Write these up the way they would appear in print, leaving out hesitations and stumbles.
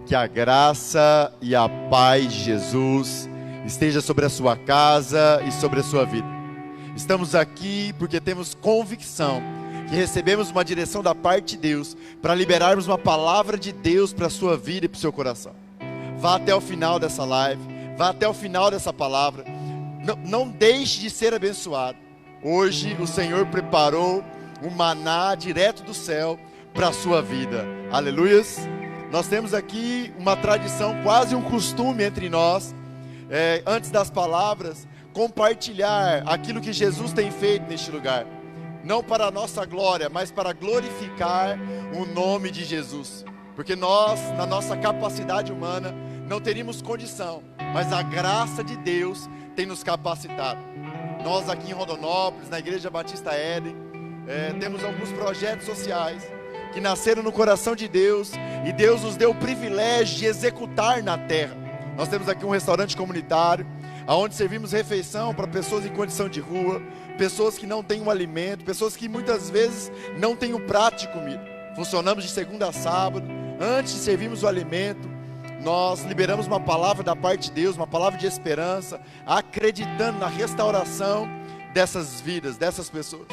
Que a graça e a paz de Jesus esteja sobre a sua casa e sobre a sua vida. Estamos aqui porque temos convicção que recebemos uma direção da parte de Deus para liberarmos uma palavra de Deus para a sua vida e para o seu coração. Vá até o final dessa live, vá até o final dessa palavra. Não deixe de ser abençoado. Hoje o Senhor preparou um maná direto do céu para a sua vida. Aleluias! Nós temos aqui uma tradição, quase um costume entre nós, antes das palavras, compartilhar aquilo que Jesus tem feito neste lugar. Não para a nossa glória, mas para glorificar o nome de Jesus. Porque nós, na nossa capacidade humana, não teríamos condição, mas a graça de Deus tem nos capacitado. Nós aqui em Rondonópolis, na Igreja Batista Éden, temos alguns projetos sociais que nasceram no coração de Deus, e Deus nos deu o privilégio de executar na terra. Nós temos aqui um restaurante comunitário, onde servimos refeição para pessoas em condição de rua, pessoas que não têm um alimento, pessoas que muitas vezes não têm um prato de comida. Funcionamos de segunda a sábado. Antes de servirmos o alimento, nós liberamos uma palavra da parte de Deus, uma palavra de esperança, acreditando na restauração dessas vidas, dessas pessoas.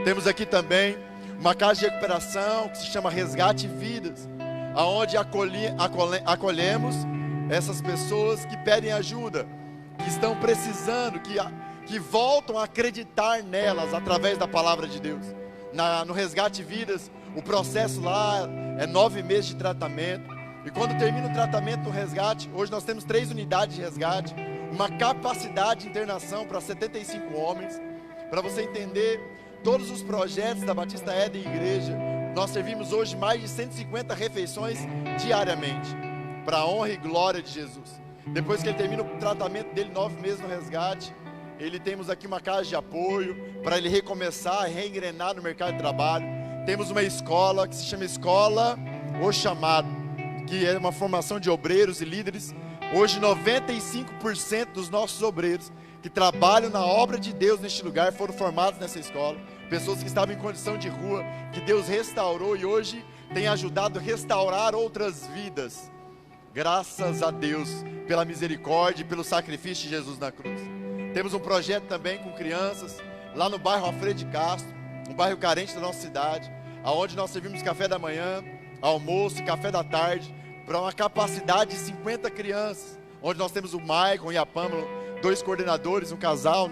Temos aqui também uma casa de recuperação que se chama Resgate Vidas, onde acolhemos essas pessoas que pedem ajuda, que estão precisando, que voltam a acreditar nelas através da palavra de Deus. No Resgate Vidas, o processo lá é 9 meses de tratamento, e quando termina o tratamento do resgate, hoje nós temos 3 unidades de resgate, uma capacidade de internação para 75 homens. Para você entender todos os projetos da Batista Éden Igreja, nós servimos hoje mais de 150 refeições diariamente, para a honra e glória de Jesus. Depois que ele termina o tratamento dele, 9 meses no resgate, temos aqui uma casa de apoio, para ele recomeçar, reengrenar no mercado de trabalho. Temos uma escola que se chama Escola O Chamado, que é uma formação de obreiros e líderes. Hoje 95% dos nossos obreiros que trabalham na obra de Deus neste lugar foram formados nessa escola. Pessoas que estavam em condição de rua, que Deus restaurou e hoje tem ajudado a restaurar outras vidas. Graças a Deus pela misericórdia e pelo sacrifício de Jesus na cruz. Temos um projeto também com crianças lá no bairro Alfredo de Castro, um bairro carente da nossa cidade, onde nós servimos café da manhã, almoço e café da tarde para uma capacidade de 50 crianças, onde nós temos o Maicon e a Pâmela, 2 coordenadores, um casal,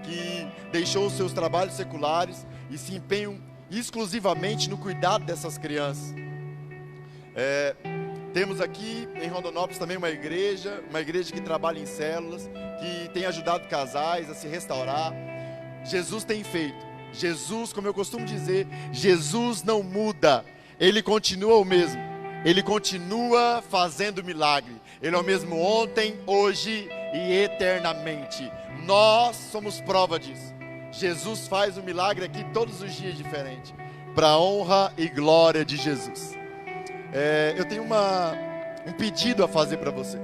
que deixou os seus trabalhos seculares e se empenham exclusivamente no cuidado dessas crianças. Temos aqui em Rondonópolis também uma igreja que trabalha em células, que tem ajudado casais a se restaurar. Jesus tem feito. Jesus, como eu costumo dizer, Jesus não muda. Ele continua o mesmo. Ele continua fazendo milagre. Ele é o mesmo ontem, hoje e eternamente. Nós somos prova disso. Jesus faz um milagre aqui todos os dias diferente, para a honra e glória de Jesus. Eu tenho um pedido a fazer para você.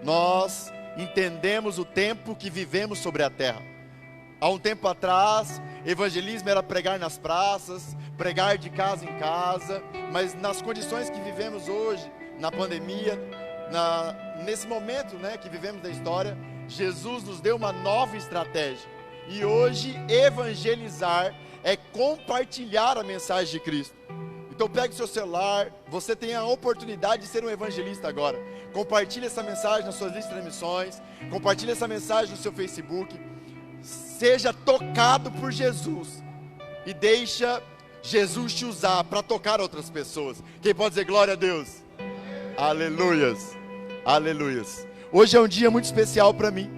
Nós entendemos o tempo que vivemos sobre a terra. Há um tempo atrás, evangelismo era pregar nas praças, pregar de casa em casa, mas nas condições que vivemos hoje, na pandemia, nesse momento que vivemos da história, Jesus nos deu uma nova estratégia. E hoje, evangelizar é compartilhar a mensagem de Cristo. Então pegue seu celular, você tem a oportunidade de ser um evangelista agora. Compartilhe essa mensagem nas suas listas de transmissões, compartilhe essa mensagem no seu Facebook. Seja tocado por Jesus e deixa Jesus te usar para tocar outras pessoas. Quem pode dizer glória a Deus? Aleluias, aleluias. Hoje é um dia muito especial para mim,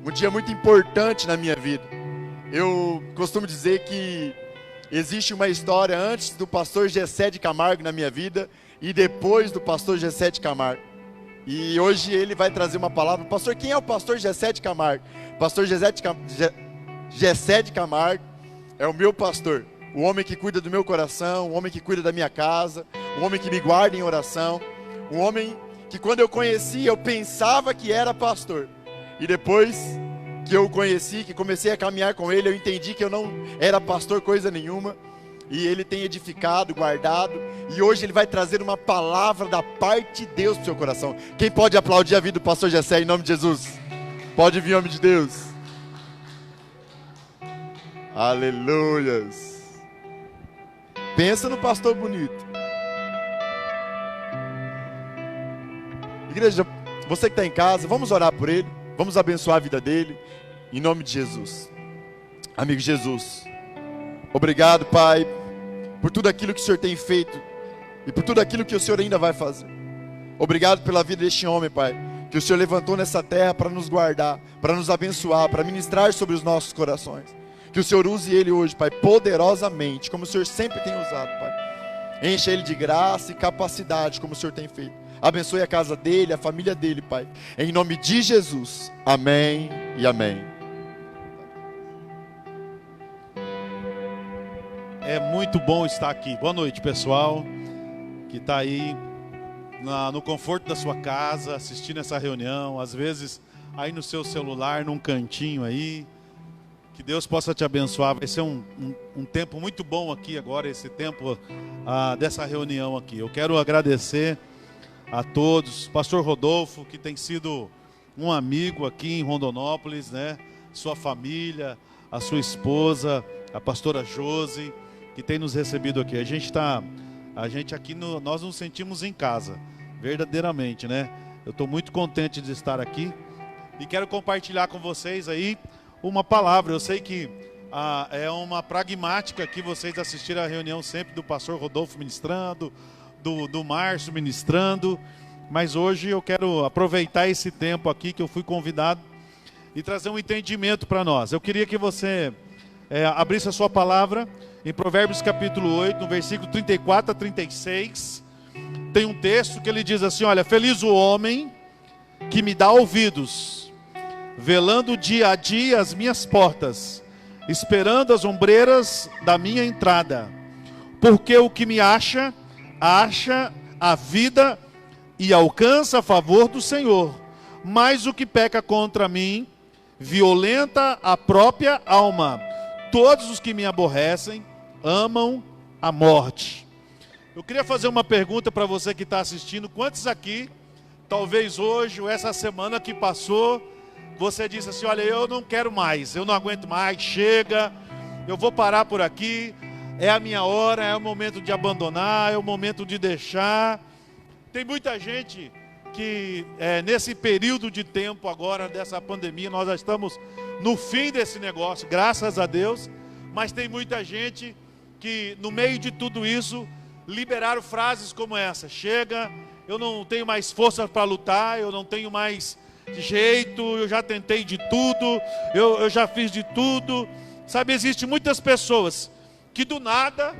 um dia muito importante na minha vida. Eu costumo dizer que existe uma história antes do pastor Gessé de Camargo na minha vida e depois do pastor Gessé de Camargo. E hoje ele vai trazer uma palavra. Pastor, quem é o pastor Gessé de Camargo? Pastor Gessé de Camargo é o meu pastor, o homem que cuida do meu coração, o homem que cuida da minha casa, o homem que me guarda em oração, o homem que quando eu conheci eu pensava que era pastor, e depois que eu o conheci, que comecei a caminhar com ele, eu entendi que eu não era pastor coisa nenhuma. e ele tem edificado, guardado, e hoje ele vai trazer uma palavra da parte de Deus para o seu coração. Quem pode aplaudir a vida do pastor Jessé em nome de Jesus? Pode vir, homem de Deus. Aleluias. Pensa no pastor bonito. Igreja, você que está em casa, vamos orar por ele, vamos abençoar a vida dele, em nome de Jesus. Amigo Jesus, obrigado, Pai, por tudo aquilo que o Senhor tem feito e por tudo aquilo que o Senhor ainda vai fazer. Obrigado pela vida deste homem, Pai, que o Senhor levantou nessa terra para nos guardar, para nos abençoar, para ministrar sobre os nossos corações. Que o Senhor use ele hoje, Pai, poderosamente, como o Senhor sempre tem usado, Pai. Encha ele de graça e capacidade, como o Senhor tem feito. Abençoe a casa dele, a família dele, Pai. Em nome de Jesus. Amém e amém. É muito bom estar aqui. Boa noite, pessoal, que está aí no conforto da sua casa, assistindo essa reunião, às vezes aí no seu celular, num cantinho aí. Que Deus possa te abençoar. Vai ser um tempo muito bom aqui agora, esse tempo dessa reunião aqui. Eu quero agradecer a todos, pastor Rodolfo, que tem sido um amigo aqui em Rondonópolis, né? Sua família, a sua esposa, a pastora Josi, que tem nos recebido aqui. A gente aqui, nós nos sentimos em casa, verdadeiramente, né? Eu estou muito contente de estar aqui e quero compartilhar com vocês aí uma palavra. Eu sei que é uma pragmática que vocês assistiram à reunião sempre do pastor Rodolfo ministrando, do Márcio ministrando, mas hoje eu quero aproveitar esse tempo aqui que eu fui convidado e trazer um entendimento para nós. Eu queria que você abrisse a sua palavra em Provérbios capítulo 8, no versículo 34 a 36. Tem um texto que ele diz assim: olha, feliz o homem que me dá ouvidos, velando dia a dia as minhas portas, esperando as ombreiras da minha entrada, porque o que me acha a vida e alcança a favor do Senhor, mas o que peca contra mim violenta a própria alma. Todos os que me aborrecem amam a morte. Eu queria fazer uma pergunta para você que está assistindo. Quantos aqui, talvez hoje ou essa semana que passou, você disse assim: olha, eu não quero mais, eu não aguento mais, chega, eu vou parar por aqui, é a minha hora, é o momento de abandonar, é o momento de deixar. Tem muita gente que nesse período de tempo agora, dessa pandemia, nós já estamos no fim desse negócio, graças a Deus, mas tem muita gente que no meio de tudo isso, liberaram frases como essa: chega, eu não tenho mais força para lutar, eu não tenho mais jeito, eu já tentei de tudo, eu já fiz de tudo. Sabe, existem muitas pessoas que do nada,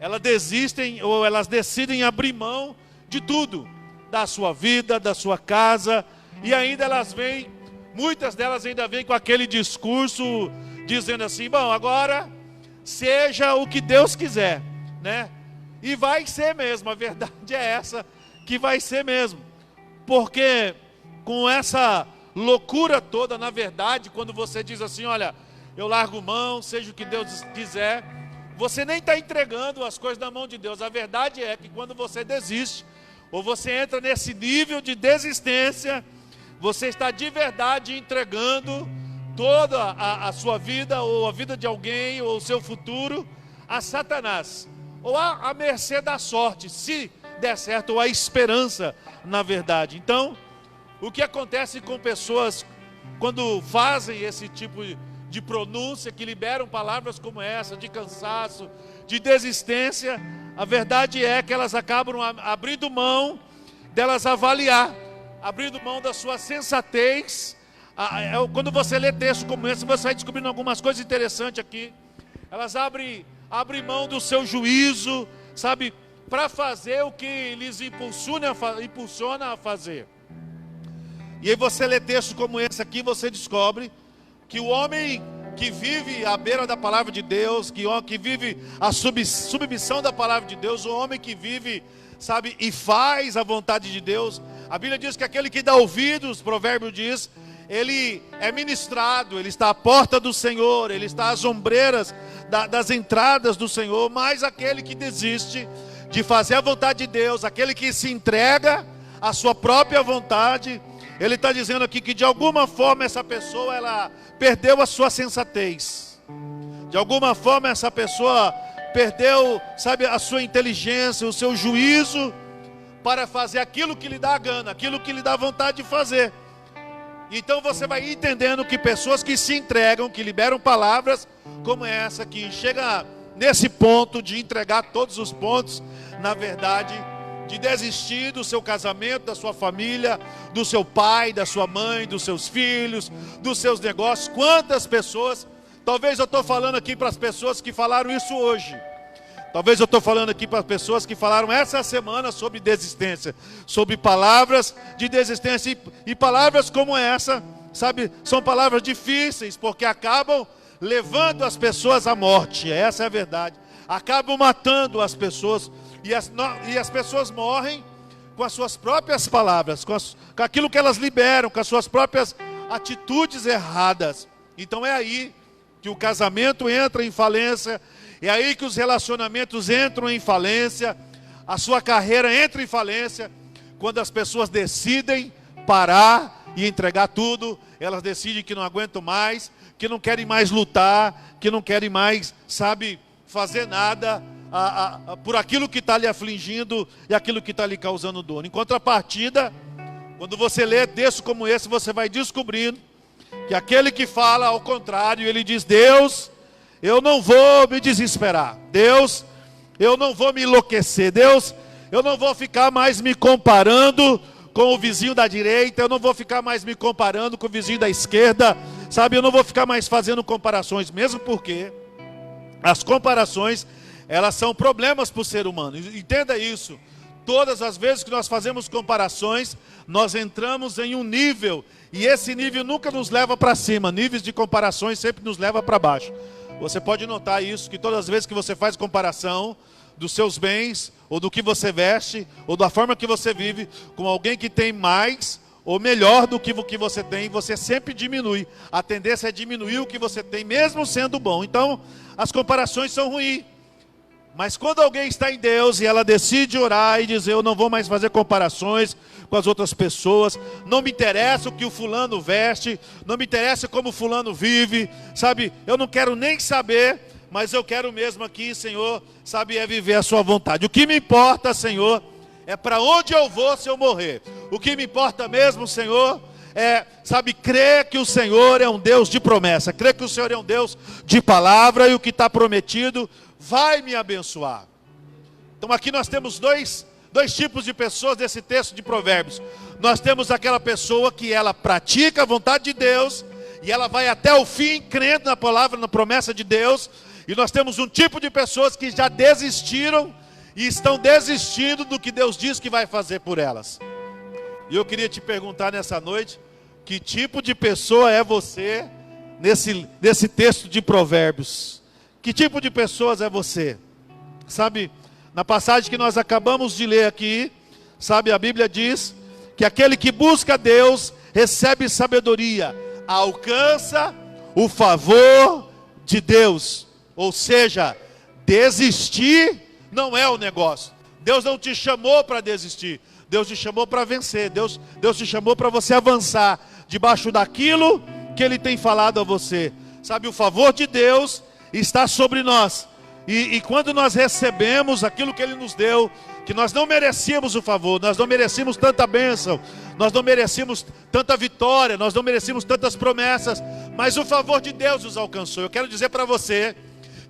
elas desistem ou elas decidem abrir mão de tudo, da sua vida, da sua casa, e ainda elas vêm, muitas delas ainda vêm com aquele discurso, dizendo assim: bom, agora seja o que Deus quiser, né? E vai ser mesmo, a verdade é essa, que vai ser mesmo, porque com essa loucura toda, na verdade, quando você diz assim: olha, eu largo mão, seja o que Deus quiser, você nem está entregando as coisas na mão de Deus. A verdade é que quando você desiste, ou você entra nesse nível de desistência, você está de verdade entregando toda a sua vida, ou a vida de alguém, ou o seu futuro, a Satanás, ou à mercê da sorte, se der certo, ou a esperança, na verdade. Então, o que acontece com pessoas quando fazem esse tipo de pronúncia, que liberam palavras como essa, de cansaço, de desistência, a verdade é que elas acabam abrindo mão delas avaliar, abrindo mão da sua sensatez. Quando você lê texto como esse, você vai descobrindo algumas coisas interessantes aqui. Elas abrem mão do seu juízo, sabe, para fazer o que lhes impulsiona a fazer. E aí você lê texto como esse aqui, você descobre que o homem que vive à beira da palavra de Deus, que vive a submissão da palavra de Deus, o homem que vive, sabe, e faz a vontade de Deus, a Bíblia diz que aquele que dá ouvidos, o provérbio diz, ele é ministrado, ele está à porta do Senhor, ele está às ombreiras das entradas do Senhor, mas aquele que desiste de fazer a vontade de Deus, aquele que se entrega à sua própria vontade, ele está dizendo aqui que de alguma forma essa pessoa, ela perdeu a sua sensatez, de alguma forma essa pessoa perdeu, sabe, a sua inteligência, o seu juízo, para fazer aquilo que lhe dá a gana, aquilo que lhe dá vontade de fazer. Então você vai entendendo que pessoas que se entregam, que liberam palavras como essa, que chega nesse ponto de entregar todos os pontos, na verdade, de desistir do seu casamento, da sua família, do seu pai, da sua mãe, dos seus filhos, dos seus negócios. Quantas pessoas, talvez eu estou falando aqui para as pessoas que falaram isso hoje, talvez eu estou falando aqui para as pessoas que falaram essa semana sobre desistência, sobre palavras de desistência, e palavras como essa, sabe, são palavras difíceis, porque acabam levando as pessoas à morte, essa é a verdade, acabam matando as pessoas, e as pessoas morrem com as suas próprias palavras, com aquilo que elas liberam, com as suas próprias atitudes erradas. Então é aí que o casamento entra em falência, é aí que os relacionamentos entram em falência, a sua carreira entra em falência, quando as pessoas decidem parar e entregar tudo, elas decidem que não aguentam mais, que não querem mais lutar, que não querem mais, sabe, fazer nada por aquilo que está lhe afligindo e aquilo que está lhe causando dor. Em contrapartida, quando você lê textos como esse, você vai descobrindo que aquele que fala ao contrário, ele diz: Deus, eu não vou me desesperar, Deus, eu não vou me enlouquecer, Deus, eu não vou ficar mais me comparando com o vizinho da direita, eu não vou ficar mais me comparando com o vizinho da esquerda, sabe, eu não vou ficar mais fazendo comparações, mesmo porque as comparações, elas são problemas para o ser humano. Entenda isso. Todas as vezes que nós fazemos comparações, nós entramos em um nível, e esse nível nunca nos leva para cima. Níveis de comparações sempre nos leva para baixo. Você pode notar isso, que todas as vezes que você faz comparação dos seus bens, ou do que você veste, ou da forma que você vive, com alguém que tem mais ou melhor do que o que você tem, você sempre diminui. A tendência é diminuir o que você tem, mesmo sendo bom. Então, as comparações são ruins. Mas quando alguém está em Deus e ela decide orar e dizer: eu não vou mais fazer comparações com as outras pessoas, não me interessa o que o fulano veste, não me interessa como o fulano vive, sabe, eu não quero nem saber, mas eu quero mesmo aqui, Senhor, sabe, é viver a sua vontade. O que me importa, Senhor, é para onde eu vou se eu morrer. O que me importa mesmo, Senhor, é, sabe, crer que o Senhor é um Deus de promessa, crer que o Senhor é um Deus de palavra, e o que está prometido vai me abençoar. Então aqui nós temos dois tipos de pessoas desse texto de Provérbios. Nós temos aquela pessoa que ela pratica a vontade de Deus, e ela vai até o fim crendo na palavra, na promessa de Deus. E nós temos um tipo de pessoas que já desistiram e estão desistindo do que Deus diz que vai fazer por elas. E eu queria te perguntar nessa noite: que tipo de pessoa é você nesse texto de Provérbios? Que tipo de pessoas é você? Sabe, na passagem que nós acabamos de ler aqui, sabe, a Bíblia diz que aquele que busca Deus recebe sabedoria, alcança o favor de Deus. Ou seja, desistir não é o negócio. Deus não te chamou para desistir, Deus te chamou para vencer. Deus te chamou para você avançar debaixo daquilo que Ele tem falado a você. Sabe, o favor de Deus está sobre nós, e quando nós recebemos aquilo que Ele nos deu, que nós não merecíamos o favor, nós não merecíamos tanta bênção, nós não merecíamos tanta vitória, nós não merecíamos tantas promessas, mas o favor de Deus nos alcançou. Eu quero dizer para você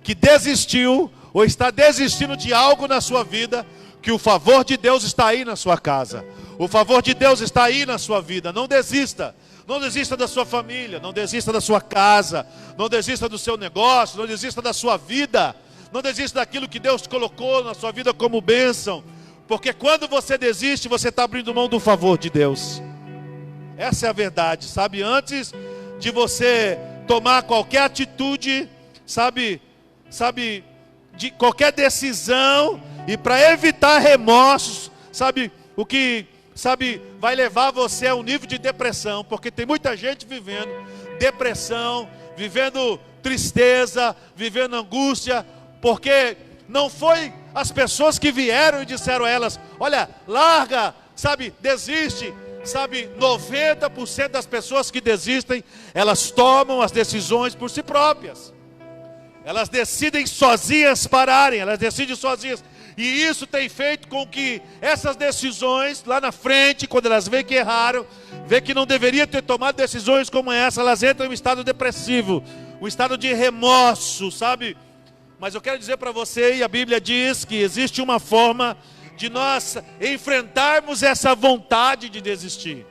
que desistiu ou está desistindo de algo na sua vida, que o favor de Deus está aí na sua casa, o favor de Deus está aí na sua vida. Não desista. Não desista da sua família, não desista da sua casa, não desista do seu negócio, não desista da sua vida, não desista daquilo que Deus colocou na sua vida como bênção, porque quando você desiste, você está abrindo mão do favor de Deus. Essa é a verdade, sabe? Antes de você tomar qualquer atitude, sabe, de qualquer decisão, e para evitar remorsos, sabe, o que sabe, vai levar você a um nível de depressão, porque tem muita gente vivendo depressão, vivendo tristeza, vivendo angústia, porque não foi as pessoas que vieram e disseram a elas: olha, larga, sabe, desiste. Sabe, 90% das pessoas que desistem, elas tomam as decisões por si próprias. Elas decidem sozinhas pararem, elas decidem sozinhas. E isso tem feito com que essas decisões, lá na frente, quando elas veem que erraram, veem que não deveria ter tomado decisões como essa, elas entram em um estado depressivo, um estado de remorso, sabe? Mas eu quero dizer para você, e a Bíblia diz que existe uma forma de nós enfrentarmos essa vontade de desistir.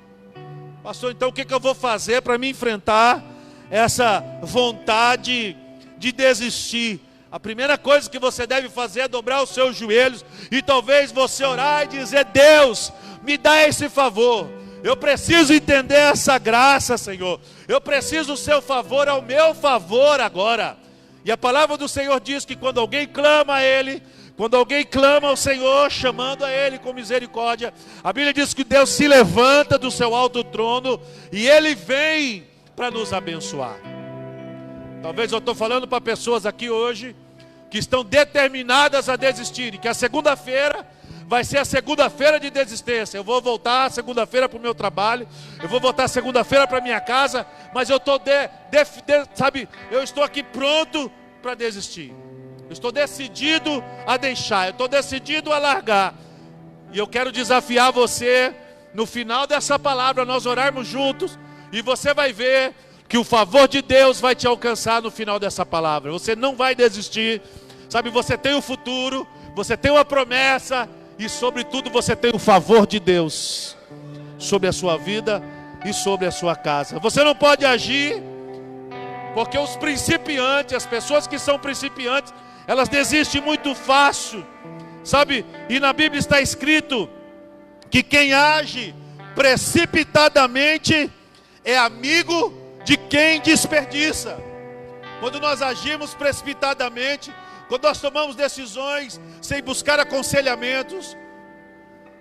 Pastor, então o que eu vou fazer para me enfrentar essa vontade de desistir? A primeira coisa que você deve fazer é dobrar os seus joelhos e talvez você orar e dizer: Deus, me dá esse favor. Eu preciso entender essa graça, Senhor. Eu preciso o seu favor ao meu favor agora. E a palavra do Senhor diz que quando alguém clama a Ele, quando alguém clama ao Senhor, chamando a Ele com misericórdia, a Bíblia diz que Deus se levanta do seu alto trono e Ele vem para nos abençoar. Talvez eu estou falando para pessoas aqui hoje que estão determinadas a desistirem, que a segunda-feira vai ser a segunda-feira de desistência. Eu vou voltar segunda-feira para o meu trabalho, eu vou voltar segunda-feira para minha casa, mas eu estou eu estou aqui pronto para desistir. Eu estou decidido a deixar, eu estou decidido a largar. E eu quero desafiar você, no final dessa palavra, nós orarmos juntos, e você vai ver que o favor de Deus vai te alcançar no final dessa palavra. Você não vai desistir, sabe, você tem o futuro, você tem uma promessa, e sobretudo você tem o favor de Deus sobre a sua vida e sobre a sua casa. Você não pode agir, porque os principiantes, as pessoas que são principiantes, elas desistem muito fácil, sabe? E na Bíblia está escrito que quem age precipitadamente é amigo de quem desperdiça. Quando nós agimos precipitadamente, quando nós tomamos decisões sem buscar aconselhamentos,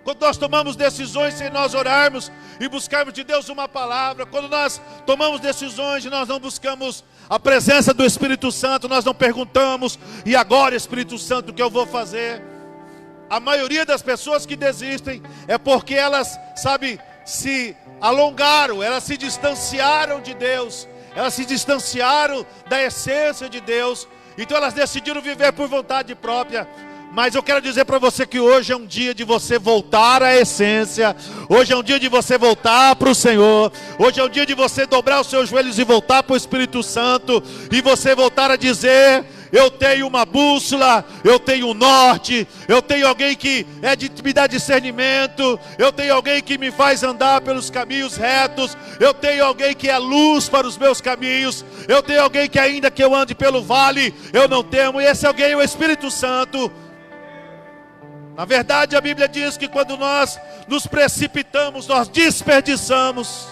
quando nós tomamos decisões sem nós orarmos e buscarmos de Deus uma palavra, quando nós tomamos decisões e nós não buscamos a presença do Espírito Santo, nós não perguntamos: e agora, Espírito Santo, o que eu vou fazer? A maioria das pessoas que desistem é porque elas, sabe, se alongaram, elas se distanciaram de Deus, elas se distanciaram da essência de Deus, então elas decidiram viver por vontade própria. Mas eu quero dizer para você que hoje é um dia de você voltar à essência. Hoje é um dia de você voltar para o Senhor. Hoje é um dia de você dobrar os seus joelhos e voltar para o Espírito Santo. E você voltar a dizer: eu tenho uma bússola, eu tenho um norte, eu tenho alguém que me dá discernimento, eu tenho alguém que me faz andar pelos caminhos retos, eu tenho alguém que é luz para os meus caminhos, eu tenho alguém que ainda que eu ande pelo vale, eu não temo. E esse alguém é o Espírito Santo. Na verdade, a Bíblia diz que quando nós nos precipitamos, nós desperdiçamos.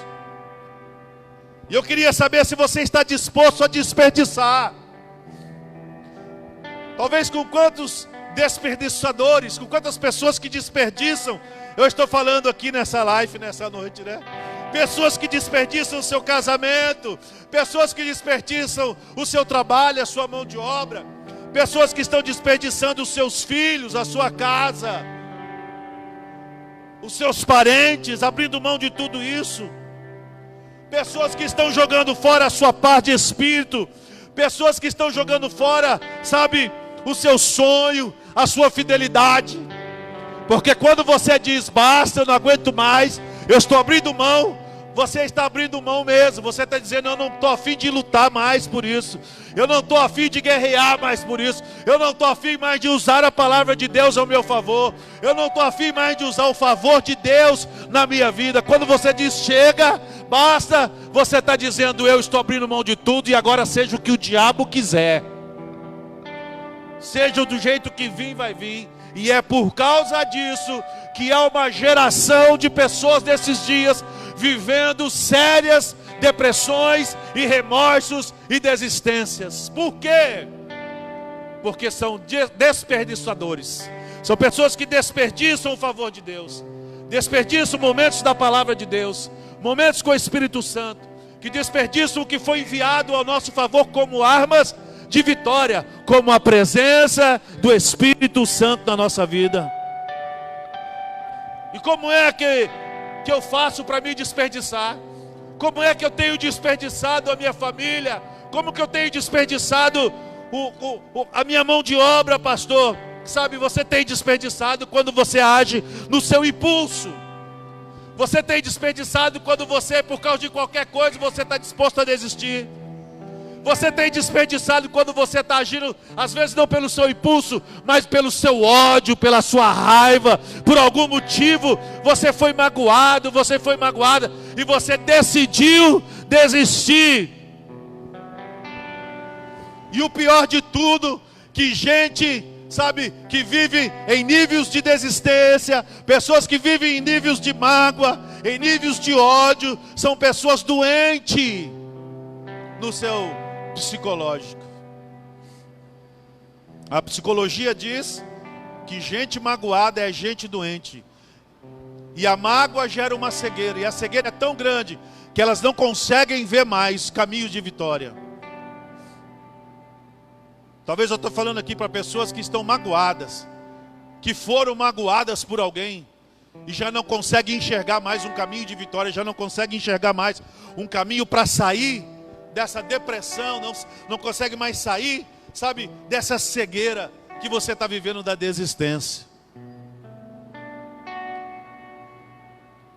E eu queria saber se você está disposto a desperdiçar. Talvez com quantos desperdiçadores, com quantas pessoas que desperdiçam, eu estou falando aqui nessa live, nessa noite, né? Pessoas que desperdiçam o seu casamento, pessoas que desperdiçam o seu trabalho, a sua mão de obra, pessoas que estão desperdiçando os seus filhos, a sua casa, os seus parentes, abrindo mão de tudo isso. Pessoas que estão jogando fora a sua paz de espírito. Pessoas que estão jogando fora, sabe, o seu sonho, a sua fidelidade. Porque quando você diz: basta, eu não aguento mais, eu estou abrindo mão, você está abrindo mão mesmo. Você está dizendo: eu não estou a fim de lutar mais por isso, eu não estou a fim de guerrear mais por isso, eu não estou a fim mais de usar a palavra de Deus ao meu favor, eu não estou a fim mais de usar o favor de Deus na minha vida. Quando você diz: chega, basta, você está dizendo: eu estou abrindo mão de tudo, e agora seja o que o diabo quiser, seja do jeito que vir, vai vir. E é por causa disso que há uma geração de pessoas desses dias vivendo sérias depressões e remorsos e desistências. Por quê? Porque são desperdiçadores. São pessoas que desperdiçam o favor de Deus, desperdiçam momentos da palavra de Deus, momentos com o Espírito Santo, que desperdiçam o que foi enviado ao nosso favor como armas de vitória, como a presença do Espírito Santo na nossa vida. E como é que eu faço para me desperdiçar? Como é que eu tenho desperdiçado a minha família? Como que eu tenho desperdiçado a minha mão de obra, pastor? Sabe, você tem desperdiçado quando você age no seu impulso. Você tem desperdiçado quando você, por causa de qualquer coisa, você está disposto a desistir. Você tem desperdiçado quando você está agindo, às vezes não pelo seu impulso, mas pelo seu ódio, pela sua raiva. Por algum motivo, você foi magoado, você foi magoada, e você decidiu desistir. E o pior de tudo, que gente, sabe, que vive em níveis de desistência, pessoas que vivem em níveis de mágoa, em níveis de ódio, são pessoas doentes no seu psicológico. A psicologia diz que gente magoada é gente doente, e a mágoa gera uma cegueira, e a cegueira é tão grande que elas não conseguem ver mais caminhos de vitória. Talvez eu estou falando aqui para pessoas que estão magoadas, que foram magoadas por alguém, e já não conseguem enxergar mais um caminho de vitória, já não conseguem enxergar mais um caminho para sair dessa depressão, não consegue mais sair, sabe, dessa cegueira que você está vivendo da desistência.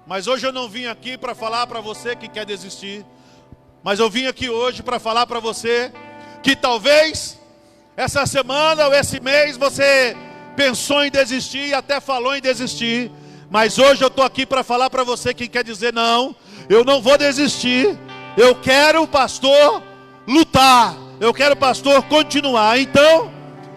Mas hoje eu não vim aqui para falar para você que quer desistir, mas eu vim aqui hoje para falar para você que talvez essa semana ou esse mês você pensou em desistir e até falou em desistir, mas hoje eu estou aqui para falar para você que quer dizer: não, eu não vou desistir, eu quero, pastor, lutar, eu quero, pastor, continuar. Então,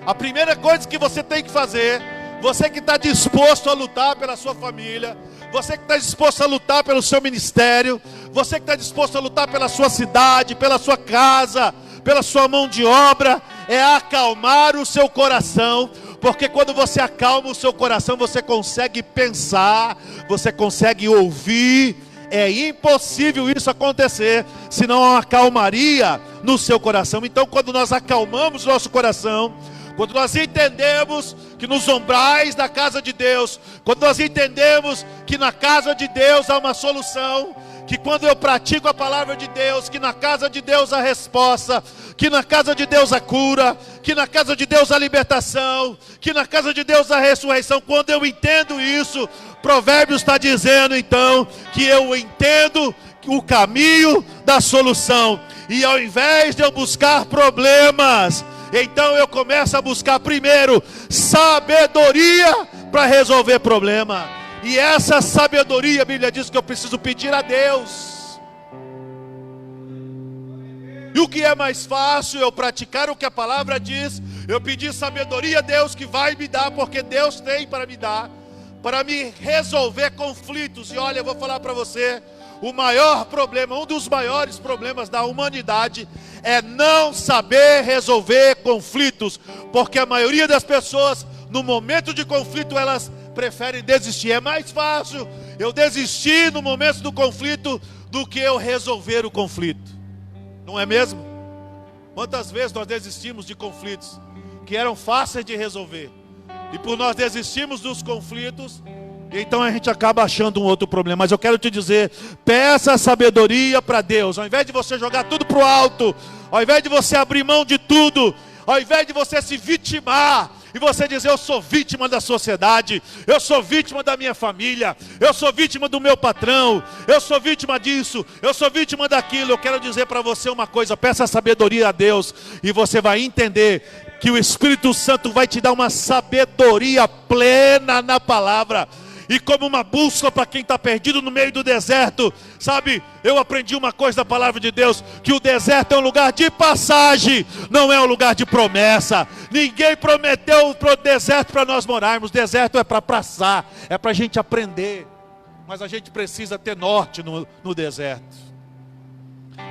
a primeira coisa que você tem que fazer, você que está disposto a lutar pela sua família, você que está disposto a lutar pelo seu ministério, você que está disposto a lutar pela sua cidade, pela sua casa, pela sua mão de obra, é acalmar o seu coração, porque quando você acalma o seu coração, você consegue pensar, você consegue ouvir. É impossível isso acontecer se não há uma calmaria no seu coração. Então, quando nós acalmamos o nosso coração, quando nós entendemos que nos umbrais da casa de Deus, quando nós entendemos que na casa de Deus há uma solução, que quando eu pratico a palavra de Deus, que na casa de Deus há resposta, que na casa de Deus há cura, que na casa de Deus há libertação, que na casa de Deus há ressurreição. Quando eu entendo isso, Provérbios está dizendo então que eu entendo o caminho da solução, e ao invés de eu buscar problemas, então eu começo a buscar primeiro sabedoria para resolver problema. E essa sabedoria, a Bíblia diz que eu preciso pedir a Deus. E o que é mais fácil? Eu praticar o que a palavra diz, eu pedir sabedoria a Deus, que vai me dar, porque Deus tem para me dar, para me resolver conflitos. E olha, eu vou falar para você, o maior problema, um dos maiores problemas da humanidade é não saber resolver conflitos, porque a maioria das pessoas, no momento de conflito, elas preferem desistir. É mais fácil eu desistir no momento do conflito do que eu resolver o conflito, não é mesmo? Quantas vezes nós desistimos de conflitos que eram fáceis de resolver, e por nós desistirmos dos conflitos, então a gente acaba achando um outro problema. Mas eu quero te dizer, peça sabedoria para Deus. Ao invés de você jogar tudo para o alto, ao invés de você abrir mão de tudo, ao invés de você se vitimar e você dizer: eu sou vítima da sociedade, eu sou vítima da minha família, eu sou vítima do meu patrão, eu sou vítima disso, eu sou vítima daquilo. Eu quero dizer para você uma coisa: peça sabedoria a Deus, e você vai entender que o Espírito Santo vai te dar uma sabedoria plena na palavra. E como uma bússola para quem está perdido no meio do deserto, sabe, eu aprendi uma coisa da palavra de Deus, que o deserto é um lugar de passagem, não é um lugar de promessa. Ninguém prometeu o deserto para nós morarmos. Deserto é para passar, é para a gente aprender, mas a gente precisa ter norte no deserto.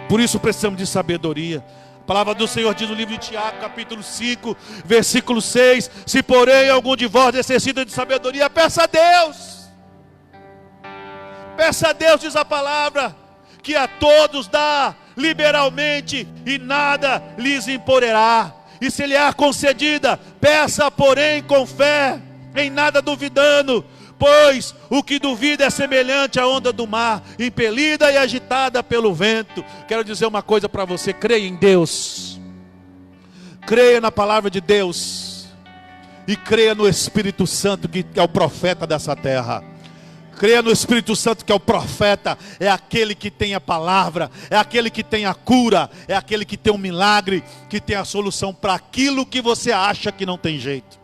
Por isso precisamos de sabedoria. A palavra do Senhor diz no livro de Tiago, capítulo 5, versículo 6: se porém algum de vós necessita de sabedoria, peça a Deus. Peça a Deus, diz a palavra, que a todos dá liberalmente e nada lhes imporá. E se lhe é concedida, peça porém com fé, em nada duvidando, pois o que duvida é semelhante à onda do mar, impelida e agitada pelo vento. Quero dizer uma coisa para você: creia em Deus, creia na palavra de Deus, e creia no Espírito Santo, que é o profeta dessa terra. Creia no Espírito Santo, que é o profeta, é aquele que tem a palavra, é aquele que tem a cura, é aquele que tem um milagre, que tem a solução para aquilo que você acha que não tem jeito.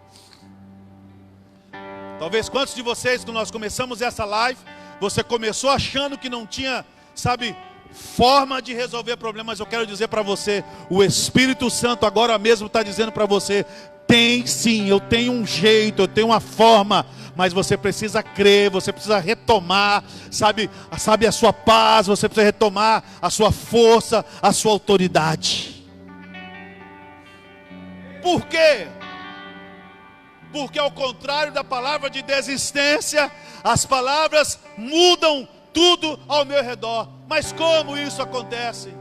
Talvez quantos de vocês, quando nós começamos essa live, você começou achando que não tinha, forma de resolver problemas. Eu quero dizer para você, o Espírito Santo agora mesmo está dizendo para você: tem sim, eu tenho um jeito, eu tenho uma forma. Mas você precisa crer, você precisa retomar, a sua paz, você precisa retomar a sua força, a sua autoridade. Por quê? Porque ao contrário da palavra de desistência, as palavras mudam tudo ao meu redor. Mas como isso acontece?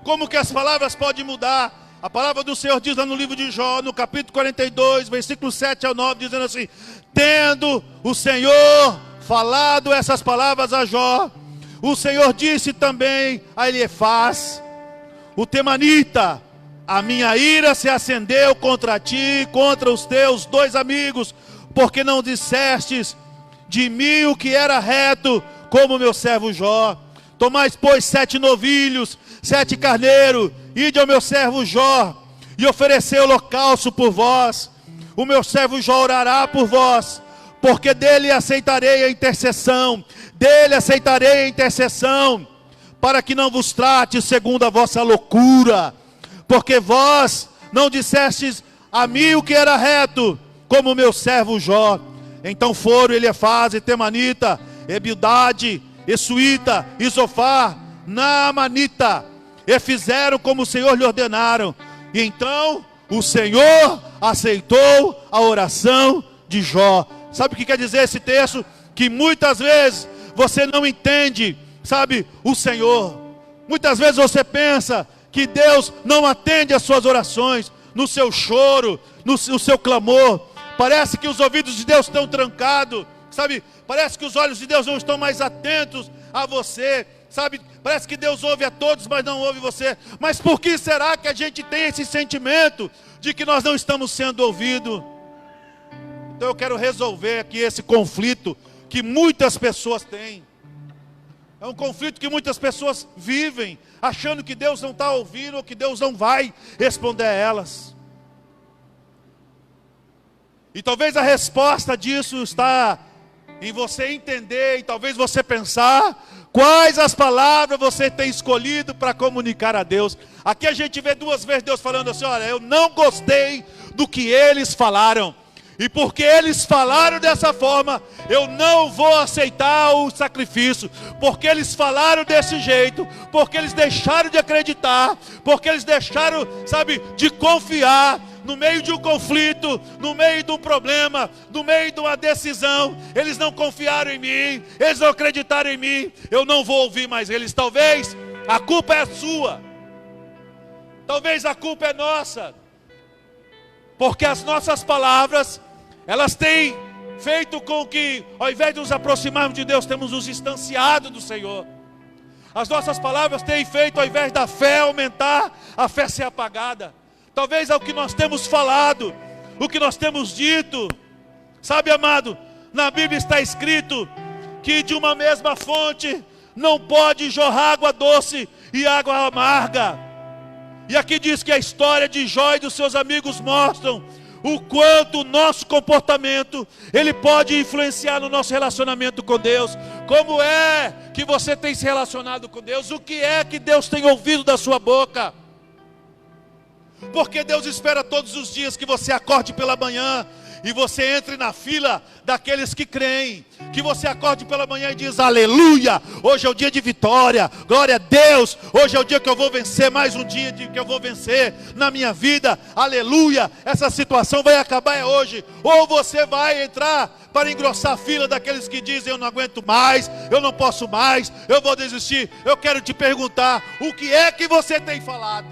Como que as palavras podem mudar? A palavra do Senhor diz lá no livro de Jó, no capítulo 42, versículos 7 ao 9, dizendo assim: tendo o Senhor falado essas palavras a Jó, o Senhor disse também a Eliefaz, o temanita: a minha ira se acendeu contra ti e contra os teus 2 amigos, porque não dissestes de mim o que era reto, como meu servo Jó. Tomais, pois, 7 novilhos, 7 carneiros, ide ao meu servo Jó, e oferecei holocausto por vós. O meu servo Jó orará por vós, porque dele aceitarei a intercessão, para que não vos trate segundo a vossa loucura, porque vós não dissestes a mim o que era reto, como o meu servo Jó. Então foram Eliefaz e Temanita, Ebildade, Esuíta, Isofar, Naamanita, e fizeram como o Senhor lhe ordenaram. E então o Senhor aceitou a oração de Jó. Sabe o que quer dizer esse texto? Que muitas vezes você não entende, o Senhor. Muitas vezes você pensa que Deus não atende às suas orações, no seu choro, no seu clamor. Parece que os ouvidos de Deus estão trancados, parece que os olhos de Deus não estão mais atentos a você, parece que Deus ouve a todos, mas não ouve você. Mas por que será que a gente tem esse sentimento de que nós não estamos sendo ouvidos? Então eu quero resolver aqui esse conflito que muitas pessoas têm. É um conflito que muitas pessoas vivem, achando que Deus não está ouvindo, ou que Deus não vai responder a elas. E talvez a resposta disso está em você entender, e talvez você pensar quais as palavras você tem escolhido para comunicar a Deus. Aqui a gente vê 2 vezes Deus falando assim: olha, eu não gostei do que eles falaram, e porque eles falaram dessa forma, eu não vou aceitar o sacrifício. Porque eles falaram desse jeito, porque eles deixaram de acreditar, porque eles deixaram, de confiar. No meio de um conflito, no meio de um problema, no meio de uma decisão, eles não confiaram em mim, eles não acreditaram em mim, eu não vou ouvir mais eles. Talvez a culpa é sua, talvez a culpa é nossa, porque as nossas palavras, elas têm feito com que, ao invés de nos aproximarmos de Deus, temos nos distanciado do Senhor. As nossas palavras têm feito, ao invés da fé aumentar, a fé ser apagada. Talvez é o que nós temos falado, o que nós temos dito. Amado, na Bíblia está escrito que de uma mesma fonte não pode jorrar água doce e água amarga. E aqui diz que a história de Jó e dos seus amigos mostram o quanto o nosso comportamento, ele pode influenciar no nosso relacionamento com Deus. Como é que você tem se relacionado com Deus? O que é que Deus tem ouvido da sua boca? Porque Deus espera todos os dias que você acorde pela manhã e você entre na fila daqueles que creem. Que você acorde pela manhã e diz: aleluia, hoje é o dia de vitória, glória a Deus, hoje é o dia que eu vou vencer, mais um dia que eu vou vencer na minha vida, aleluia, essa situação vai acabar hoje. Ou você vai entrar para engrossar a fila daqueles que dizem: eu não aguento mais, eu não posso mais, eu vou desistir. Eu quero te perguntar: o que é que você tem falado?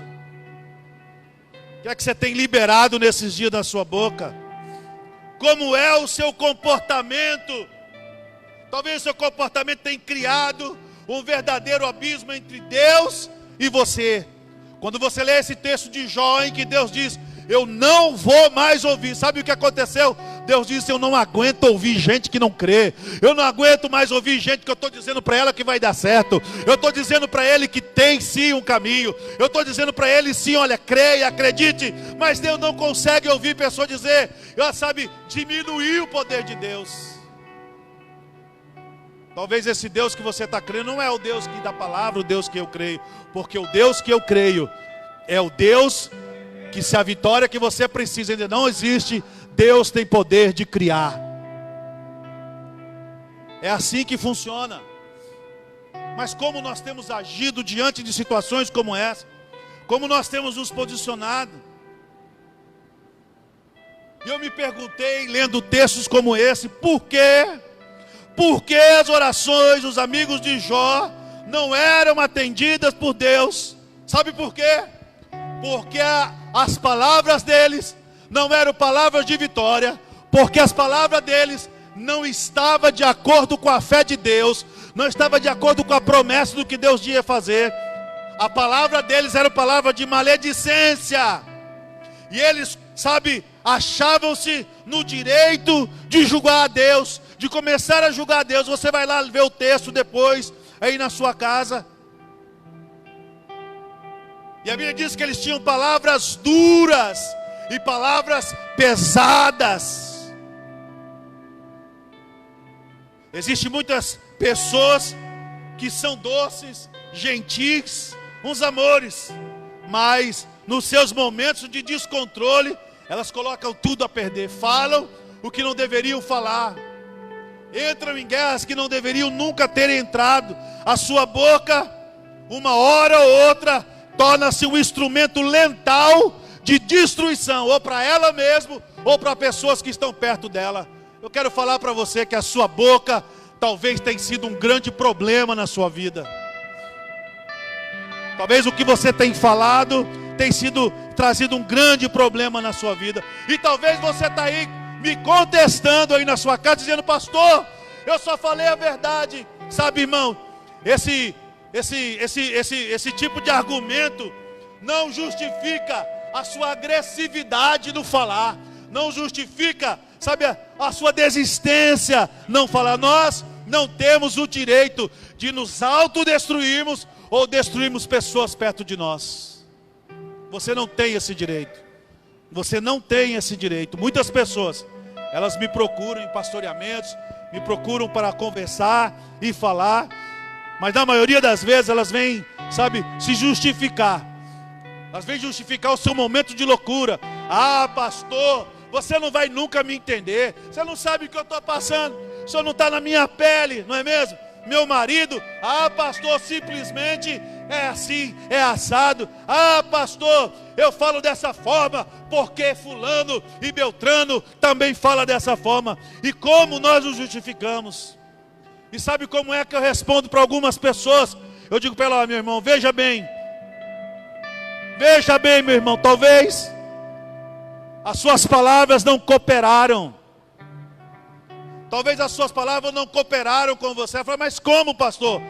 O que é que você tem liberado nesses dias da sua boca? Como é o seu comportamento? Talvez o seu comportamento tenha criado um verdadeiro abismo entre Deus e você. Quando você lê esse texto de Jó, em que Deus diz: eu não vou mais ouvir. Sabe o que aconteceu? Deus disse: eu não aguento ouvir gente que não crê. Eu não aguento mais ouvir gente que eu estou dizendo para ela que vai dar certo. Eu estou dizendo para ele que tem sim um caminho. Eu estou dizendo para ele sim, olha, creia, acredite. Mas Deus não consegue ouvir pessoa dizer. Sabe, diminuir o poder de Deus. Talvez esse Deus que você está crendo não é o Deus que dá palavra, o Deus que eu creio. Porque o Deus que eu creio é o Deus que, se a vitória que você precisa ainda não existe, Deus tem poder de criar. É assim que funciona. Mas como nós temos agido diante de situações como essa? Como nós temos nos posicionado? E eu me perguntei, lendo textos como esse, por quê? Por que as orações dos amigos de Jó não eram atendidas por Deus? Sabe por quê? Porque as palavras deles não eram palavras de vitória, porque as palavras deles não estavam de acordo com a fé de Deus, não estavam de acordo com a promessa do que Deus ia fazer. A palavra deles era palavra de maledicência, e eles, sabe, achavam-se no direito de julgar a Deus, de começar a julgar a Deus. Você vai lá ver o texto depois, aí na sua casa. E a Bíblia diz que eles tinham palavras duras e palavras pesadas. Existem muitas pessoas que são doces, gentis, uns amores, mas nos seus momentos de descontrole, elas colocam tudo a perder, falam o que não deveriam falar, entram em guerras que não deveriam nunca ter entrado. A sua boca, uma hora ou outra, torna-se um instrumento letal de destruição, ou para ela mesma, ou para pessoas que estão perto dela. Eu quero falar para você que a sua boca talvez tenha sido um grande problema na sua vida. Talvez o que você tem falado tem sido trazido um grande problema na sua vida. E talvez você está aí me contestando aí na sua casa, dizendo: pastor, eu só falei a verdade. Sabe, irmão, esse tipo de argumento não justifica a sua agressividade no falar, não justifica, sabe, a sua desistência não falar. Nós não temos o direito de nos autodestruirmos ou destruirmos pessoas perto de nós. Você não tem esse direito. Você não tem esse direito. Muitas pessoas, elas me procuram em pastoreamentos, me procuram para conversar e falar, mas na maioria das vezes elas vêm, sabe, se justificar. Elas vêm justificar o seu momento de loucura. Ah, pastor, você não vai nunca me entender. Você não sabe o que eu estou passando. O senhor não está na minha pele, não é mesmo? Meu marido, ah, pastor, simplesmente é assim, é assado. Ah, pastor, eu falo dessa forma porque fulano e beltrano também fala dessa forma. E como nós nos justificamos? E sabe como é que eu respondo para algumas pessoas? Eu digo para ela: meu irmão, veja bem, meu irmão, talvez as suas palavras não cooperaram. Talvez as suas palavras não cooperaram com você. Ela fala: mas como, pastor?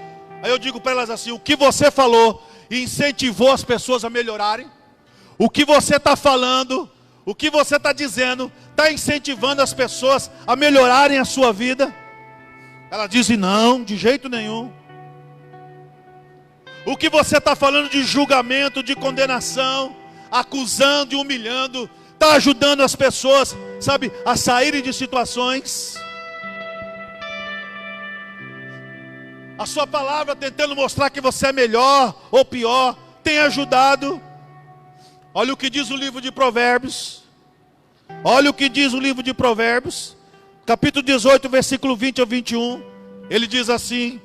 Aí eu digo para elas assim: o que você falou incentivou as pessoas a melhorarem? O que você está falando, o que você está dizendo, está incentivando as pessoas a melhorarem a sua vida? Ela diz: não, de jeito nenhum. O que você está falando de julgamento, de condenação, acusando e humilhando, está ajudando as pessoas, sabe, a saírem de situações? A sua palavra tentando mostrar que você é melhor ou pior, tem ajudado? Olha o que diz o livro de Provérbios. Olha o que diz o livro de Provérbios, capítulo 18, versículo 20 ao 21. Ele diz assim: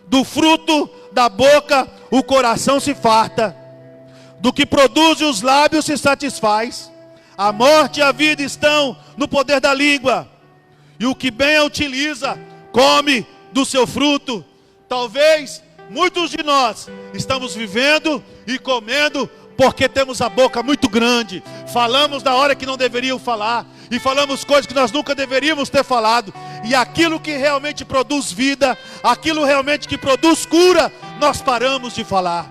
do fruto da boca o coração se farta, do que produz os lábios se satisfaz. A morte e a vida estão no poder da língua, e o que bem a utiliza, come do seu fruto. Talvez muitos de nós estamos vivendo e comendo porque temos a boca muito grande, falamos na hora que não deveriam falar, e falamos coisas que nós nunca deveríamos ter falado, e aquilo que realmente produz vida, aquilo realmente que produz cura, nós paramos de falar.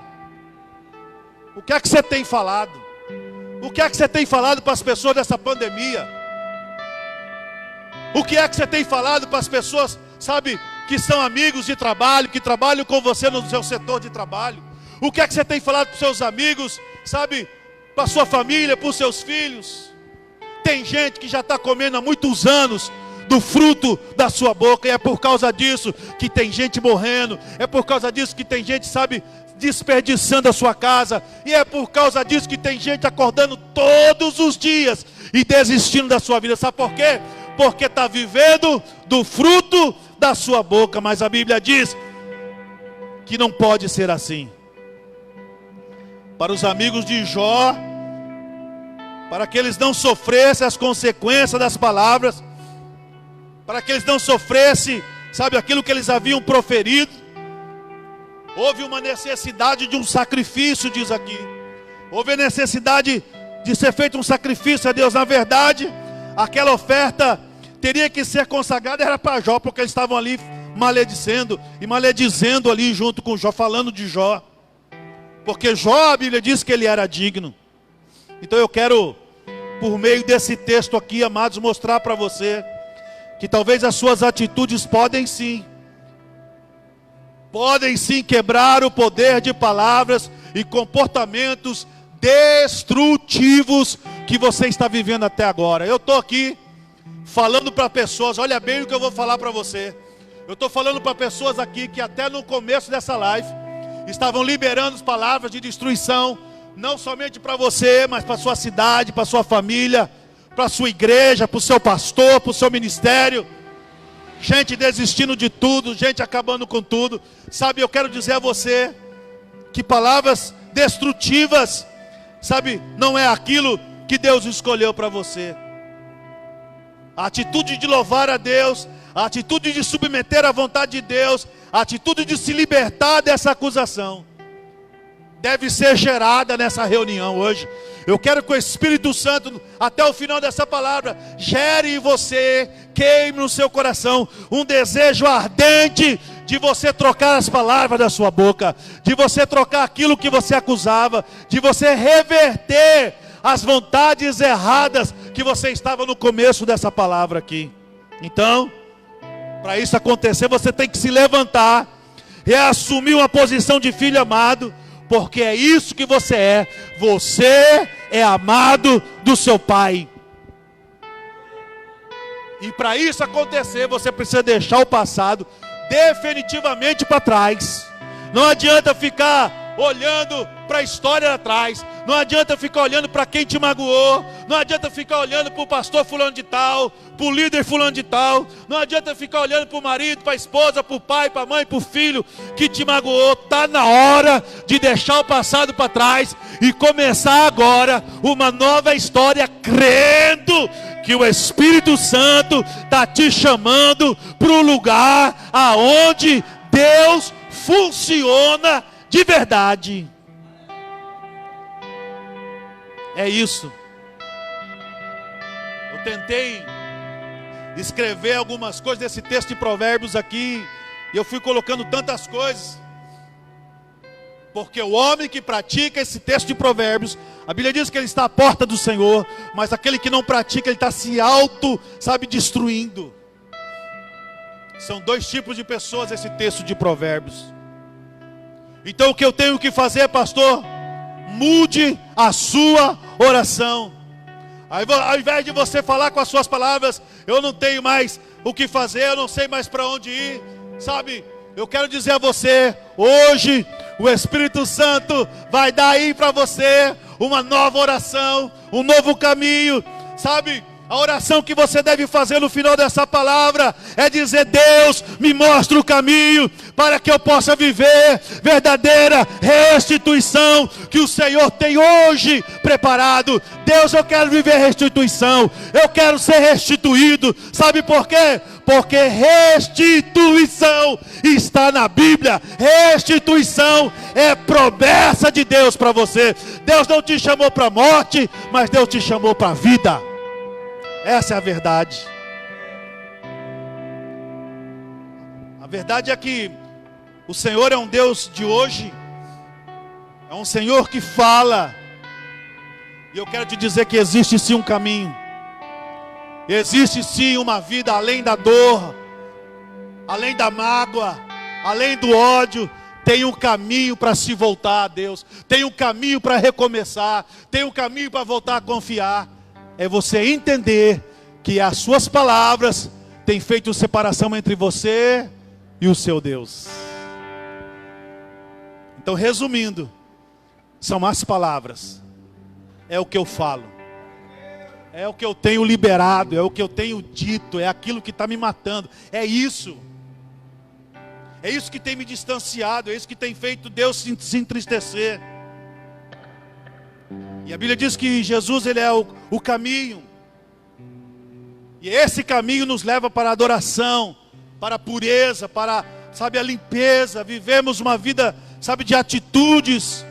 O que é que você tem falado? O que é que você tem falado para as pessoas dessa pandemia? O que é que você tem falado para as pessoas, sabe, que são amigos de trabalho, que trabalham com você no seu setor de trabalho? O que é que você tem falado para os seus amigos, sabe, para a sua família, para os seus filhos? Tem gente que já está comendo há muitos anos do fruto da sua boca, e é por causa disso que tem gente morrendo, é por causa disso que tem gente, sabe, desperdiçando a sua casa, e é por causa disso que tem gente acordando todos os dias e desistindo da sua vida. Sabe por quê? Porque está vivendo do fruto da sua boca. Mas a Bíblia diz que não pode ser assim. Para os amigos de Jó, para que eles não sofressem as consequências das palavras, para que eles não sofressem, sabe, aquilo que eles haviam proferido, houve uma necessidade de um sacrifício, diz aqui. Houve a necessidade de ser feito um sacrifício a Deus. Na verdade, aquela oferta teria que ser consagrada, era para Jó, porque eles estavam ali maledicendo e maledizendo ali junto com Jó, falando de Jó. Porque Jó, a Bíblia diz que ele era digno. Então eu quero, por meio desse texto aqui, amados, mostrar para você que talvez as suas atitudes podem sim quebrar o poder de palavras e comportamentos destrutivos que você está vivendo até agora. Eu estou aqui falando para pessoas, olha bem o que eu vou falar para você. Eu estou falando para pessoas aqui que até no começo dessa live estavam liberando palavras de destruição, não somente para você, mas para sua cidade, para sua família, para sua igreja, para o seu pastor, para o seu ministério. Gente desistindo de tudo, gente acabando com tudo. Sabe, eu quero dizer a você que palavras destrutivas, sabe, não é aquilo que Deus escolheu para você. A atitude de louvar a Deus, a atitude de submeter à vontade de Deus, a atitude de se libertar dessa acusação, deve ser gerada nessa reunião hoje. Eu quero que o Espírito Santo, até o final dessa palavra, gere em você, queime no seu coração um desejo ardente de você trocar as palavras da sua boca, de você trocar aquilo que você acusava, de você reverter as vontades erradas que você estava no começo dessa palavra aqui. Então, para isso acontecer, você tem que se levantar, reassumir uma posição de filho amado, porque é isso que você é. Você é amado do seu Pai. E para isso acontecer, você precisa deixar o passado definitivamente para trás. Não adianta ficar olhando para a história atrás. Não adianta ficar olhando para quem te magoou. Não adianta ficar olhando para o pastor fulano de tal, para o líder fulano de tal. Não adianta ficar olhando para o marido, para a esposa, para o pai, para a mãe, para o filho que te magoou. Está na hora de deixar o passado para trás e começar agora uma nova história, crendo que o Espírito Santo está te chamando para o lugar aonde Deus funciona de verdade. É isso. Eu tentei escrever algumas coisas desse texto de Provérbios aqui, e eu fui colocando tantas coisas, porque o homem que pratica esse texto de Provérbios, a Bíblia diz que ele está à porta do Senhor, mas aquele que não pratica, ele está se destruindo. São dois tipos de pessoas esse texto de Provérbios. Então o que eu tenho que fazer, pastor? Mude a sua oração. Ao invés de você falar com as suas palavras, eu não tenho mais o que fazer, eu não sei mais para onde ir, sabe? Eu quero dizer a você, hoje o Espírito Santo vai dar aí para você uma nova oração, um novo caminho, sabe? A oração que você deve fazer no final dessa palavra é dizer: Deus, me mostra o caminho para que eu possa viver verdadeira restituição que o Senhor tem hoje preparado. Deus, eu quero viver restituição, eu quero ser restituído. Sabe por quê? Porque restituição está na Bíblia. Restituição é promessa de Deus para você. Deus não te chamou para a morte, mas Deus te chamou para a vida. Essa é a verdade. A verdade é que o Senhor é um Deus de hoje. É um Senhor que fala. E eu quero te dizer que existe sim um caminho. Existe sim uma vida além da dor, além da mágoa, além do ódio. Tem um caminho para se voltar a Deus. Tem um caminho para recomeçar. Tem um caminho para voltar a confiar. É você entender que as suas palavras têm feito separação entre você e o seu Deus. Então, resumindo, são as palavras. É o que eu falo. É o que eu tenho liberado. É o que eu tenho dito. É aquilo que está me matando. É isso. É isso que tem me distanciado. É isso que tem feito Deus se entristecer. E a Bíblia diz que Jesus, Ele é o caminho. E esse caminho nos leva para a adoração, para a pureza, para, sabe, a limpeza. Vivemos uma vida, sabe, de atitudes.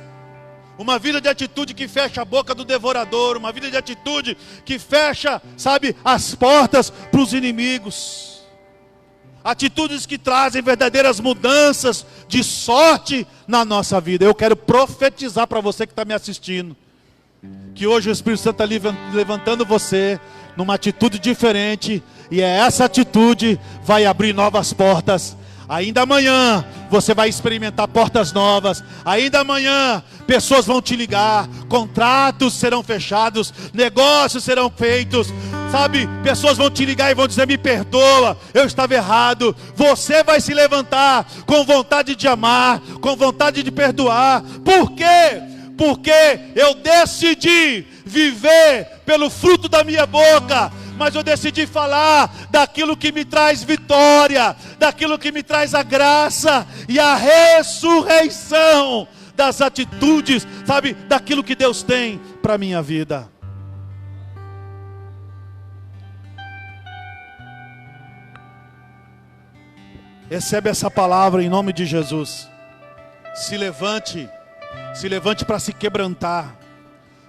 Uma vida de atitude que fecha a boca do devorador. Uma vida de atitude que fecha, sabe, as portas para os inimigos. Atitudes que trazem verdadeiras mudanças de sorte na nossa vida. Eu quero profetizar para você que está me assistindo, que hoje o Espírito Santo está levantando você numa atitude diferente. E essa atitude vai abrir novas portas. Ainda amanhã você vai experimentar portas novas. Ainda amanhã pessoas vão te ligar, contratos serão fechados, negócios serão feitos. Sabe, pessoas vão te ligar e vão dizer: me perdoa, eu estava errado. Você vai se levantar com vontade de amar, com vontade de perdoar. Por quê? Porque eu decidi viver pelo fruto da minha boca, mas eu decidi falar daquilo que me traz vitória, daquilo que me traz a graça e a ressurreição das atitudes, sabe, daquilo que Deus tem para a minha vida. Recebe essa palavra em nome de Jesus. Se levante para se quebrantar.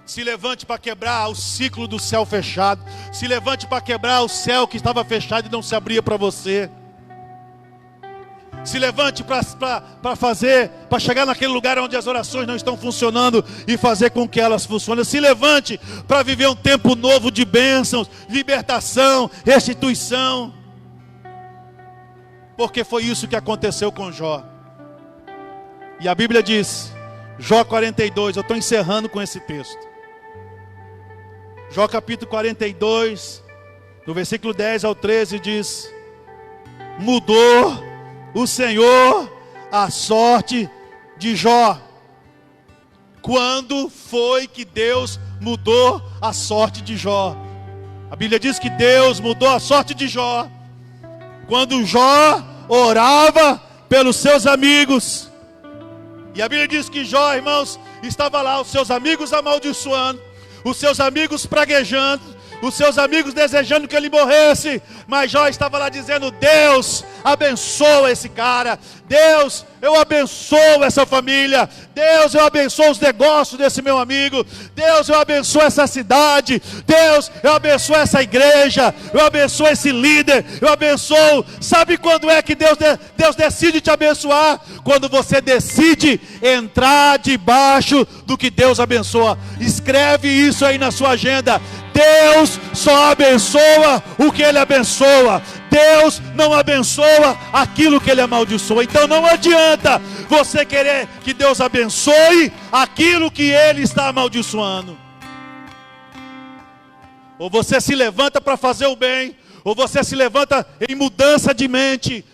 Se levante para quebrar o ciclo do céu fechado. Se levante para quebrar o céu que estava fechado e não se abria para você. Se levante para chegar naquele lugar onde as orações não estão funcionando e fazer com que elas funcionem. Se levante para viver um tempo novo de bênçãos, libertação, restituição. Porque foi isso que aconteceu com Jó. E a Bíblia diz, Jó 42, eu estou encerrando com esse texto. Jó capítulo 42, no versículo 10 ao 13 diz: mudou o Senhor a sorte de Jó. Quando foi que Deus mudou a sorte de Jó? A Bíblia diz que Deus mudou a sorte de Jó quando Jó orava pelos seus amigos. E a Bíblia diz que Jó, irmãos, estava lá, os seus amigos amaldiçoando, os seus amigos praguejando, os seus amigos desejando que ele morresse. Mas Jó estava lá dizendo: Deus, abençoa esse cara. Deus, eu abençoo essa família. Deus, eu abençoo os negócios desse meu amigo. Deus, eu abençoo essa cidade. Deus, eu abençoo essa igreja. Eu abençoo esse líder. Eu abençoo. Sabe quando é que Deus decide te abençoar? Quando você decide entrar debaixo do que Deus abençoa. Escreve isso aí na sua agenda. Deus só abençoa o que Ele abençoa. Deus não abençoa aquilo que Ele amaldiçoa. Então não adianta você querer que Deus abençoe aquilo que Ele está amaldiçoando. Ou você se levanta para fazer o bem, ou você se levanta em mudança de mente,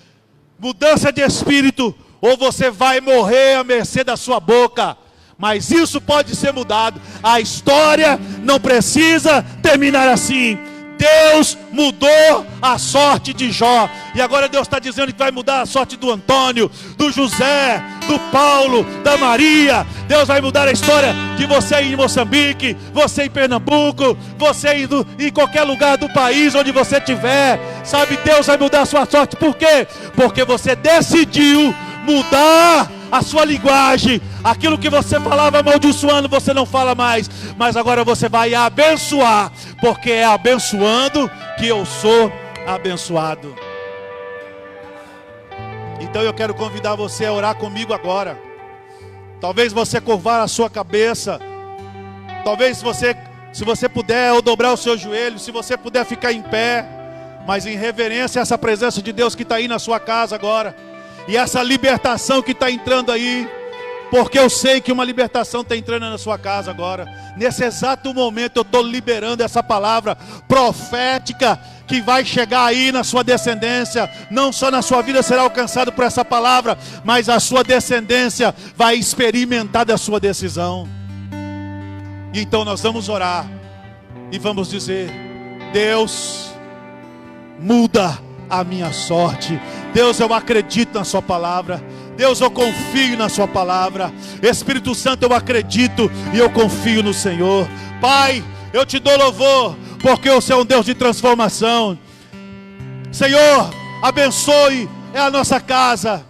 mudança de espírito, ou você vai morrer à mercê da sua boca. Mas isso pode ser mudado. A história não precisa terminar assim. Deus mudou a sorte de Jó. E agora Deus está dizendo que vai mudar a sorte do Antônio, do José, do Paulo, da Maria. Deus vai mudar a história de você em Moçambique, você em Pernambuco, você em qualquer lugar do país onde você estiver. Sabe, Deus vai mudar a sua sorte. Por quê? Porque você decidiu mudar a sua linguagem. Aquilo que você falava amaldiçoando, você não fala mais, mas agora você vai abençoar, porque é abençoando que eu sou abençoado. Então eu quero convidar você a orar comigo agora. Talvez você curvar a sua cabeça, talvez se você puder, ou dobrar o seu joelho, se você puder ficar em pé, mas em reverência a essa presença de Deus que está aí na sua casa agora, e essa libertação que está entrando aí, porque eu sei que uma libertação está entrando na sua casa agora. Nesse exato momento eu estou liberando essa palavra profética que vai chegar aí na sua descendência. Não só na sua vida será alcançado por essa palavra, mas a sua descendência vai experimentar da sua decisão. Então nós vamos orar e vamos dizer: Deus, muda a minha sorte. Deus, eu acredito na sua palavra. Deus, eu confio na sua palavra. Espírito Santo, eu acredito e eu confio no Senhor. Pai, eu te dou louvor, porque o Senhor é um Deus de transformação. Senhor, abençoe a nossa casa,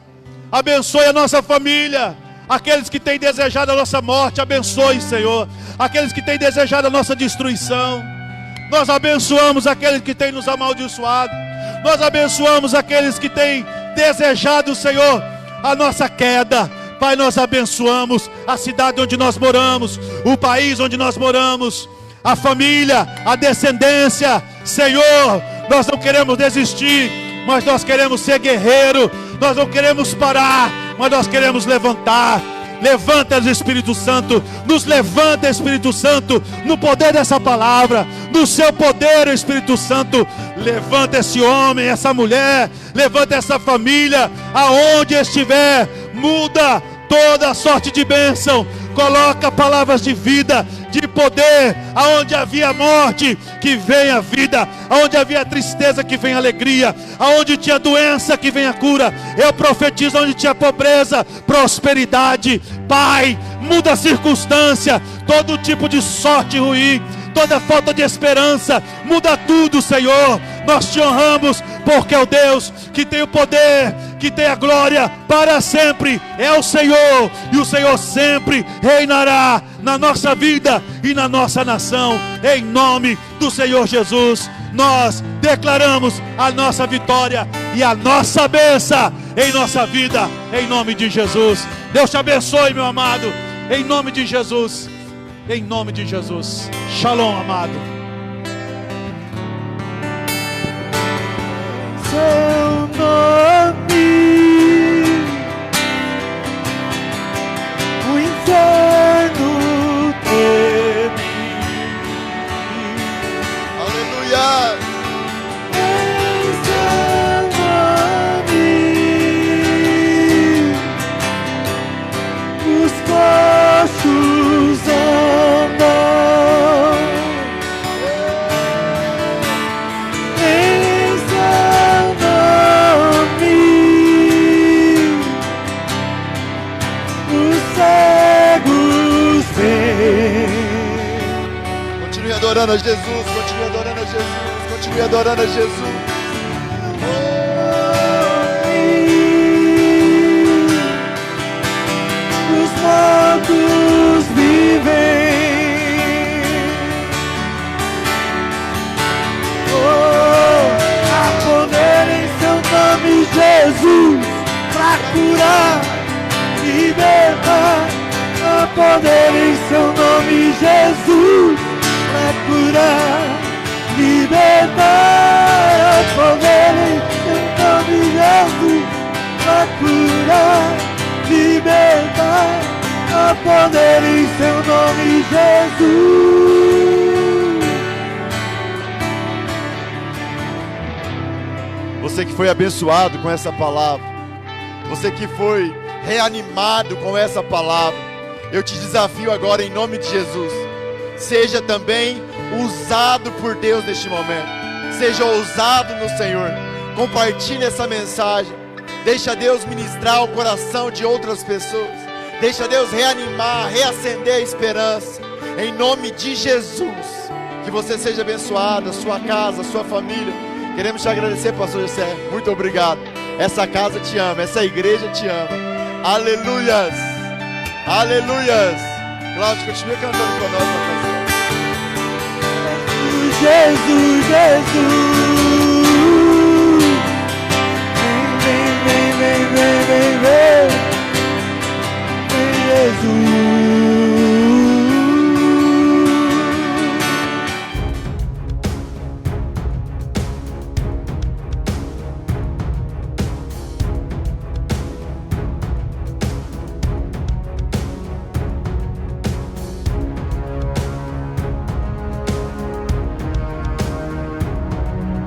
abençoe a nossa família. Aqueles que têm desejado a nossa morte, abençoe, Senhor. Aqueles que têm desejado a nossa destruição, nós abençoamos aqueles que têm nos amaldiçoado. Nós abençoamos aqueles que têm desejado, Senhor, a nossa queda. Pai, nós abençoamos a cidade onde nós moramos, o país onde nós moramos, a família, a descendência. Senhor, nós não queremos desistir, mas nós queremos ser guerreiro. Nós não queremos parar, mas nós queremos levantar. Levanta, Espírito Santo, nos levanta, Espírito Santo, no poder dessa palavra, no seu poder, Espírito Santo. Levanta esse homem, essa mulher, levanta essa família, aonde estiver. Muda toda a sorte de bênção, coloca palavras de vida, de poder. Aonde havia morte, que venha vida. Aonde havia tristeza, que venha alegria. Aonde tinha doença, que venha cura. Eu profetizo: onde tinha pobreza, prosperidade. Pai, muda a circunstância, todo tipo de sorte ruim, toda falta de esperança, muda tudo, Senhor. Nós te honramos, porque é o Deus que tem o poder, que tem a glória para sempre. É o Senhor, e o Senhor sempre reinará na nossa vida e na nossa nação. Em nome do Senhor Jesus, nós declaramos a nossa vitória e a nossa bênção em nossa vida, em nome de Jesus. Deus te abençoe, meu amado, em nome de Jesus. Em nome de Jesus. Shalom, amado. Seu nome, o inferno teme. Aleluia. Em seu nome, os coxos andam. Em seu nome, os cegos veem. Continue adorando a Jesus, continue adorando a Jesus, continue adorando a Jesus. Os mortos vivem. Há poder em seu nome, Jesus, pra curar, libertar. Há poder em seu nome, Jesus, pra curar, libertar. Há poder em seu nome, Jesus, pra curar, libertar. Há poder em seu nome, Jesus. Você que foi abençoado com essa palavra, você que foi reanimado com essa palavra, eu te desafio agora em nome de Jesus, seja também usado por Deus neste momento. Seja ousado no Senhor. Compartilhe essa mensagem. Deixa Deus ministrar o coração de outras pessoas. Deixa Deus reanimar, reacender a esperança. Em nome de Jesus. Que você seja abençoado, a sua casa, a sua família. Queremos te agradecer, pastor José. Muito obrigado. Essa casa te ama, essa igreja te ama. Aleluias. Aleluias. Cláudio, continue cantando com nós. Jesus, Jesus.